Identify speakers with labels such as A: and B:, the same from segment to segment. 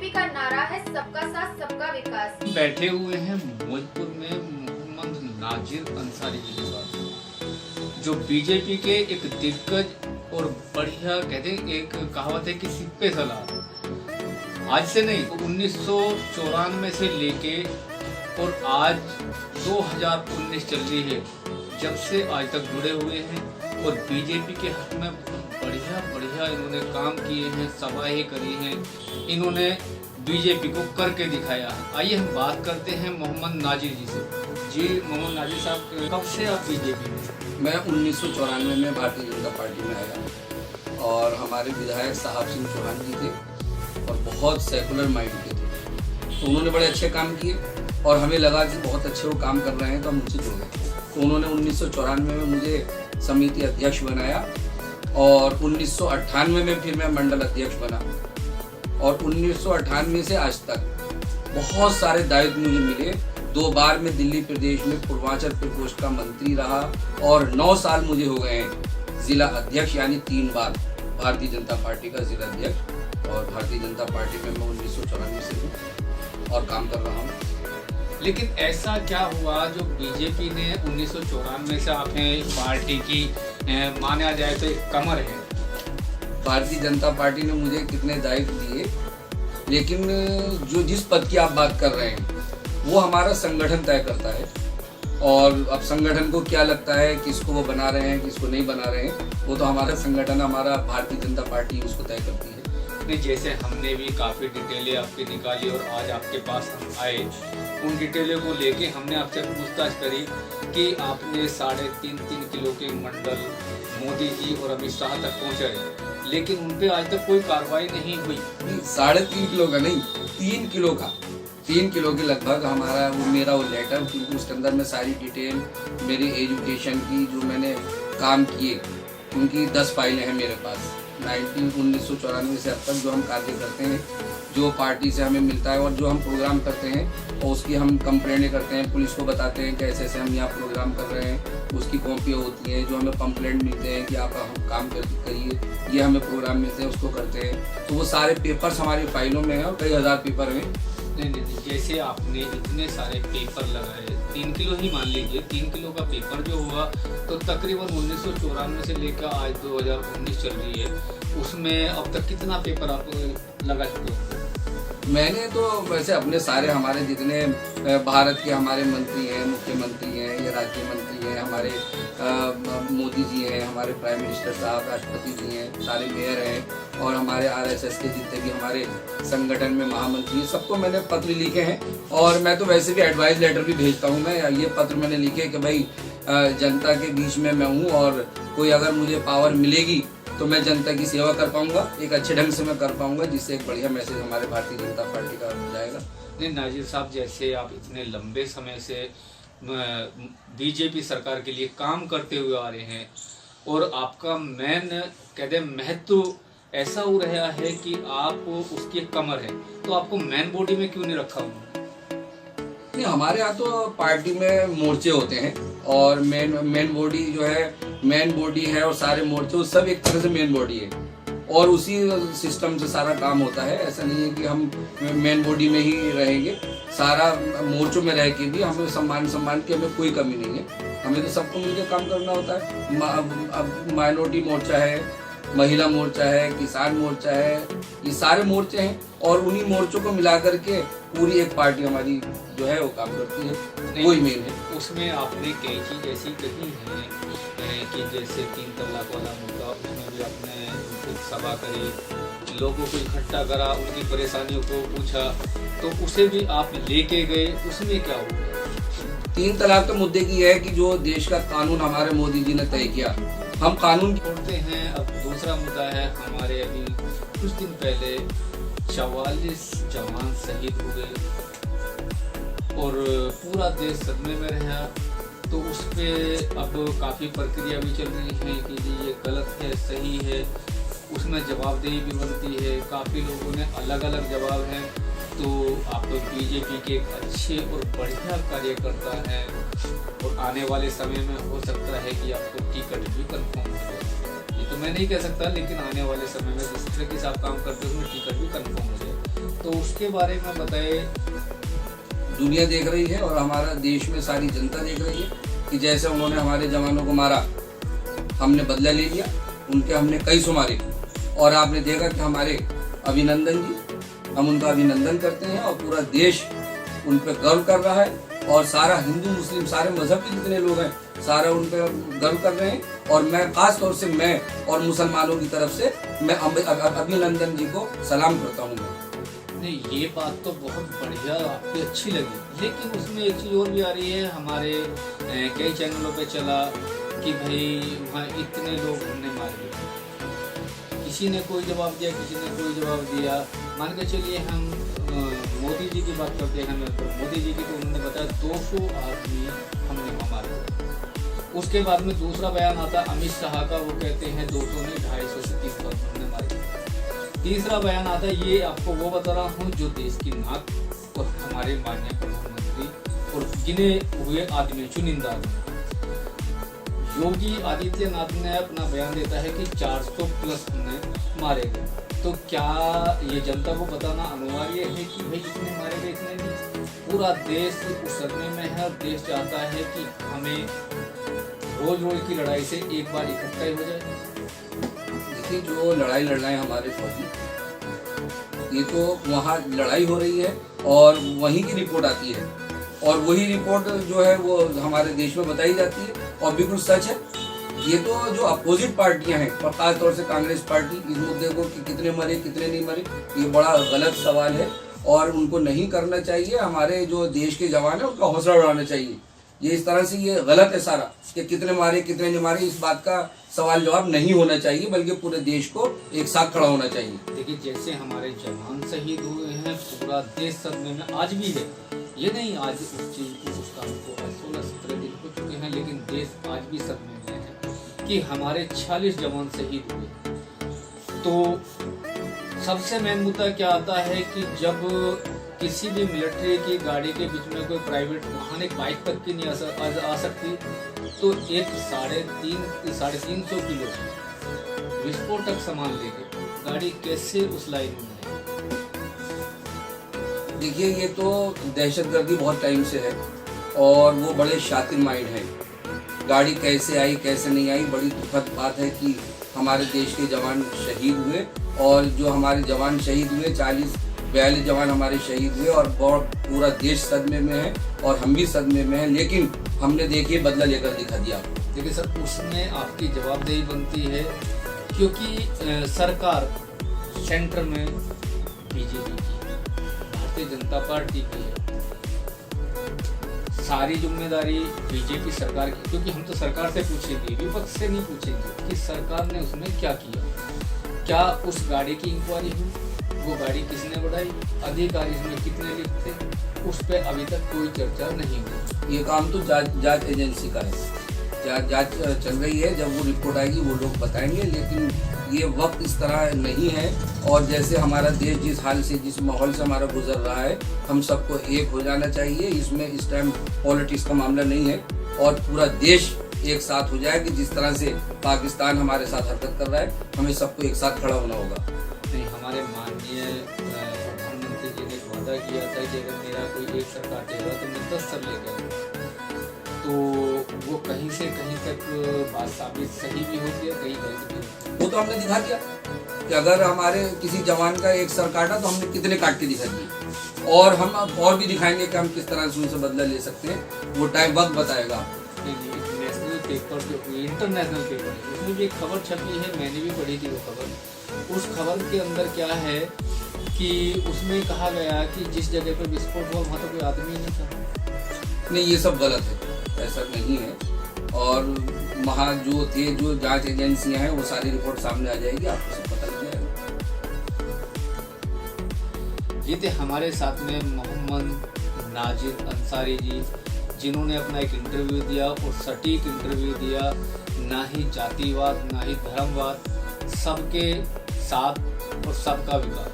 A: BJP का नारा है सबका साथ सबका विकास।
B: बैठे हुए हैं मौजपुर में मोहम्मद नाजिर अंसारी जी के पास, जो बीजेपी के एक दिग्गज और बढ़िया कहते हैं, एक कहावत है कि सिप्पे सलार। आज से नहीं, 1994 से लेके और आज 2019 चल रही है, जब से आज तक जुड़े हुए हैं और बीजेपी के हक में बढ़िया इन्होंने काम किए हैं, सभाएं करी हैं, इन्होंने बीजेपी को करके दिखाया। आइए हम बात करते हैं मोहम्मद नाजिर जी से। जी मोहम्मद नाजिर साहब, कब से आप बीजेपी में?
C: मैं 1994 में भारतीय जनता पार्टी में आया और हमारे विधायक साहब सिंह चौहान जी थे और बहुत सेकुलर माइंड के थे, तो उन्होंने बड़े अच्छे काम किए और हमें लगा कि बहुत अच्छे वो काम कर रहे हैं, तो हम उनसे जुड़ गए। तो उन्होंने 1994 में मुझे समिति अध्यक्ष बनाया और 1998 में फिर मैं मंडल अध्यक्ष बना और 1998 से आज तक बहुत सारे दायित्व मुझे मिले। 2 बार मैं दिल्ली प्रदेश में पूर्वांचल प्रकोष्ठ का मंत्री रहा और 9 साल मुझे हो गए हैं जिला अध्यक्ष, यानी 3 बार भारतीय जनता पार्टी का जिला अध्यक्ष। और भारतीय जनता पार्टी में मैं 1994 से हूँ और काम कर रहा हूँ।
B: लेकिन ऐसा क्या हुआ जो बीजेपी ने 1994 से आपने पार्टी की माना जाए तो एक कमर है?
C: भारतीय जनता पार्टी ने मुझे कितने दायित्व दिए, लेकिन जो जिस पद की आप बात कर रहे हैं वो हमारा संगठन तय करता है। और अब संगठन को क्या लगता है, किसको वो बना रहे हैं, किसको नहीं बना रहे हैं, वो तो हमारा संगठन, हमारा भारतीय जनता पार्टी उसको तय करती है।
B: नहीं, जैसे हमने भी काफ़ी डिटेलें आपकी निकाली और आज आपके पास हम आए, उन डिटेलों को लेके हमने आपसे पूछताछ करी कि आपने 3.5 किलो के मंडल मोदी जी और अमित शाह तक पहुंचाए, लेकिन उन पे आज तक कोई कार्रवाई नहीं हुई।
C: 3.5 किलो का नहीं, 3 किलो का, 3 किलो के लगभग हमारा मेरा वो लेटर, क्योंकि उसके अंदर में सारी डिटेल मेरी एजुकेशन की जो मैंने काम किए, क्योंकि 10 फाइलें हैं मेरे पास 1994 से अब तक जो हम कार्य करते हैं, जो पार्टी से हमें मिलता है और जो हम प्रोग्राम करते हैं और उसकी हम कंप्लेंट करते हैं, पुलिस को बताते हैं कि ऐसे ऐसे हम यहाँ प्रोग्राम कर रहे हैं, उसकी कॉपियाँ होती हैं। जो हमें कंप्लेंट मिलते हैं कि आप हम काम करिए, ये हमें प्रोग्राम मिलते हैं, उसको करते हैं। तो वो सारे पेपर्स हमारी फाइलों में हैं और कई हज़ार पेपर हैं।
B: नहीं, जैसे आपने इतने सारे पेपर लगाए, 3 किलो ही मान लीजिए, 3 किलो का पेपर जो हुआ तो तकरीबन 1994 से लेकर आज 2019 चल रही है, उसमें अब तक कितना पेपर आप लगा चुके हो?
C: मैंने तो वैसे अपने सारे, हमारे जितने भारत के हमारे मंत्री हैं, मुख्यमंत्री हैं या राज्य मंत्री हैं, हमारे मोदी जी हैं, हमारे प्राइम मिनिस्टर साहब, राष्ट्रपति जी हैं, सारे मेयर हैं और हमारे RSS के जितने भी हमारे संगठन में महामंत्री हैं, सबको मैंने पत्र लिखे हैं। और मैं तो वैसे भी एडवाइस लेटर भी भेजता हूँ। मैं ये पत्र मैंने लिखे कि भाई जनता के बीच में मैं हूँ और कोई अगर मुझे पावर मिलेगी तो मैं जनता की सेवा कर पाऊंगा, एक अच्छे ढंग से मैं कर पाऊंगा, जिससे एक बढ़िया मैसेज हमारे भारतीय जनता पार्टी का जाएगा।
B: नहीं नाजिर साहब, जैसे आप इतने लंबे समय से बीजेपी सरकार के लिए काम करते हुए आ रहे हैं और आपका मेन कहते हैं महत्व ऐसा हो रहा है कि आप उसकी कमर है, तो आपको मेन बॉडी में क्यों नहीं रखा हुआ?
C: नहीं, हमारे यहाँ तो पार्टी में मोर्चे होते हैं और मेन बॉडी जो है, मेन बॉडी है और सारे मोर्चे सब एक तरह से मेन बॉडी है और उसी सिस्टम से सारा काम होता है। ऐसा नहीं है कि हम मेन बॉडी में ही रहेंगे, सारा मोर्चों में रह के भी हमें सम्मान की हमें कोई कमी नहीं है। हमें तो सबको मिलकर काम करना होता है। अब माइनॉरिटी मोर्चा है, महिला मोर्चा है, किसान मोर्चा है, ये सारे मोर्चे हैं और उन्हीं मोर्चों को मिला करके पूरी एक पार्टी हमारी जो है वो काम करती है, वही मेन है।
B: उसमें आपने कई चीज़ ऐसी कही है कि जैसे 3 तलाक वाला मुद्दा, उसमें भी आपने सभा करी, लोगों को इकट्ठा करा, उनकी परेशानियों को पूछा, तो उसे भी आप लेके गए, उसमें क्या हुआ?
C: 3 तलाक के मुद्दे की है कि जो देश का कानून हमारे मोदी जी ने तय किया, हम कानून
B: छोड़ते हैं। अब दूसरा मुद्दा है, हमारे अभी कुछ दिन पहले 44 जवान शहीद हो गए और पूरा देश सदमे में रहा, तो उस पर अब काफ़ी प्रक्रिया भी चल रही है कि ये गलत है, सही है, उसमें जवाबदेही भी बनती है। काफ़ी लोगों ने अलग अलग जवाब हैं, तो आप बीजेपी के एक अच्छे और बढ़िया कार्यकर्ता हैं और आने वाले समय में हो सकता है कि आपको टिकट भी कंफर्म हो जाए। ये तो मैं नहीं कह सकता, लेकिन आने वाले समय में जिस तरह की आप काम करते हैं उसमें टिकट भी कंफर्म हो जाए। तो उसके बारे में बताए।
C: दुनिया देख रही है और हमारा देश में सारी जनता देख रही है कि जैसे उन्होंने हमारे जवानों को मारा, हमने बदला ले लिया, उनके हमने कई सौ मारे। और आपने देखा कि हमारे अभिनंदन जी, हम उनका अभिनंदन करते हैं और पूरा देश उन पर गर्व कर रहा है। और सारा हिंदू मुस्लिम सारे मजहब के जितने लोग हैं सारा उन पर गर्व कर रहे हैं। और मैं खास तौर से मैं और मुसलमानों की तरफ से मैं अभिनंदन जी को सलाम करता हूँ।
B: नहीं, ये बात तो बहुत बढ़िया, आपकी अच्छी लगी, लेकिन उसमें एक चीज़ और भी आ रही है। हमारे कई चैनलों पे चला कि भाई वहाँ इतने लोग हमने मार दिए, किसी ने कोई जवाब दिया, किसी ने कोई जवाब दिया। मान के चलिए हम मोदी जी की बात करते हैं, मोदी जी की, तो उन्होंने बताया 200 आदमी हमने वहाँ मार दिया। उसके बाद में दूसरा बयान आता अमित शाह का, वो कहते हैं 200 नहीं 250 से 300 हमने मारे। तीसरा बयान आता है, ये आपको वो बता रहा हूँ जो देश की नाक और हमारे माननीय प्रधानमंत्री और गिने हुए आदमी, चुनिंदा आदमी योगी आदित्यनाथ ने अपना बयान देता है कि 400 प्लस हमने मारे गए। तो क्या ये जनता को बताना अनिवार्य है कि भाई इतने मारे गए, इतने नहीं? पूरा देश उस सदमे में है और देश चाहता है कि हमें रोज रोज की लड़ाई से एक बार इकट्ठा ही हो जाए।
C: देखिए, जो लड़ाई लड़ रहे हैं हमारे फौजी, ये तो वहाँ लड़ाई हो रही है और वहीं की रिपोर्ट आती है और वही रिपोर्ट जो है वो हमारे देश में बताई जाती है और बिल्कुल सच है। ये तो जो अपोजिट पार्टियां हैं और खास तौर से कांग्रेस पार्टी, इस मुद्दे को कि कितने मरे कितने नहीं मरे, ये बड़ा गलत सवाल है और उनको नहीं करना चाहिए। हमारे जो देश के जवान है उनका हौसला बढ़ाना चाहिए। ये इस तरह से ये गलत है सारा कि कितने मारे कितने नहीं मारे, इस बात का सवाल जवाब नहीं होना चाहिए, बल्कि पूरे देश को एक साथ खड़ा होना चाहिए।
B: देखिए, जैसे हमारे जवान शहीद हुए हैं, पूरा देश सदमे में आज भी है। ये नहीं आज उस चीज को, उस काम को 16-17 दिन हो चुके हैं, लेकिन देश आज भी सदमे में है कि हमारे 46 जवान शहीद हुए। तो सबसे मेन मुद्दा क्या आता है कि जब किसी भी मिलिट्री की गाड़ी के बीच में कोई प्राइवेट वाहन एक बाइक तक की नहीं आ सकती, तो एक 350 किलो विस्फोटक सामान लेके गाड़ी कैसे उस लाइन में है?
C: देखिए, ये तो दहशतगर्दी बहुत टाइम से है और वो बड़े शातिर माइंड हैं। गाड़ी कैसे आई कैसे नहीं आई, बड़ी दुखद बात है कि हमारे देश के जवान शहीद हुए और जो हमारे जवान शहीद हुए 40-42 जवान हमारे शहीद हुए और पूरा देश सदमे में है और हम भी सदमे में हैं। लेकिन हमने देखिए बदला लेकर दिखा दिया।
B: देखिए सर, उसमें आपकी जवाबदेही बनती है क्योंकि सरकार सेंटर में बीजेपी की, भारतीय जनता पार्टी की है, सारी जिम्मेदारी बीजेपी सरकार की। क्योंकि हम तो सरकार से पूछेंगे, विपक्ष से नहीं पूछेंगे कि सरकार ने उसमें क्या किया, क्या उस गाड़ी की इंक्वायरी हुई, वो गाड़ी किसने बढ़ाई, अधिकारी इसमें कितने लिप्त थे, उस पर अभी तक कोई चर्चा नहीं हुई।
C: ये काम तो जांच एजेंसी का है, जांच चल रही है। जब वो रिपोर्ट आएगी वो लोग बताएंगे, लेकिन ये वक्त इस तरह नहीं है। और जैसे हमारा देश जिस हाल से, जिस माहौल से हमारा गुजर रहा है, हम सबको एक हो जाना चाहिए। इसमें इस टाइम पॉलिटिक्स का मामला नहीं है और पूरा देश एक साथ हो जाए कि जिस तरह से पाकिस्तान हमारे साथ हरकत कर रहा है, हमें सबको एक साथ खड़ा होना होगा।
B: नहीं, हमारे माननीय प्रधानमंत्री जी ने एक वादा किया था कि अगर मेरा कोई एक सरकार देगा तो मैं 10 सब लेकर आऊंगा। तो वो कहीं से कहीं तक बात साबित सही भी होती है, कहीं गलत भी होती है।
C: वो तो हमने दिखा दिया कि अगर हमारे किसी जवान का एक सर काटा तो हमने कितने काट के दिखा दिए और हम अब और भी दिखाएंगे कि हम किस तरह से उनसे बदला ले सकते हैं। वो टाइम वक्त बताएगा।
B: नेशनल पेपर जो इंटरनेशनल पेपर है, उसमें भी एक खबर छपी है, मैंने भी पढ़ी थी वो खबर। उस खबर के अंदर क्या है कि उसमें कहा गया कि जिस जगह पर विस्फोट हुआ वहाँ तो कोई आदमी नहीं था।
C: नहीं, ये सब गलत है, ऐसा नहीं है। और वहाँ जो थे, जो जांच एजेंसियां हैं, वो सारी रिपोर्ट सामने आ जाएगी, आपको सब पता लग जाएगा।
B: ये थे हमारे साथ में मोहम्मद नाजिर अंसारी जी, जिन्होंने अपना एक इंटरव्यू दिया और सटीक इंटरव्यू दिया। ना ही जातिवाद ना ही धर्मवाद, सबके साथ और सबका विकास,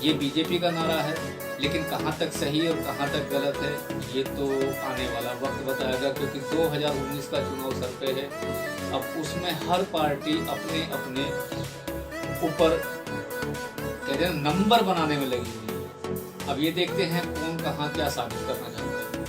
B: ये बीजेपी का नारा है। लेकिन कहाँ तक सही और कहाँ तक गलत है ये तो आने वाला वक्त बताएगा, क्योंकि 2019 का चुनाव सर पे है। अब उसमें हर पार्टी अपने अपने ऊपर कहते हैं नंबर बनाने में लगी हुई है। अब ये देखते हैं कौन कहाँ क्या साबित करना चाहता है।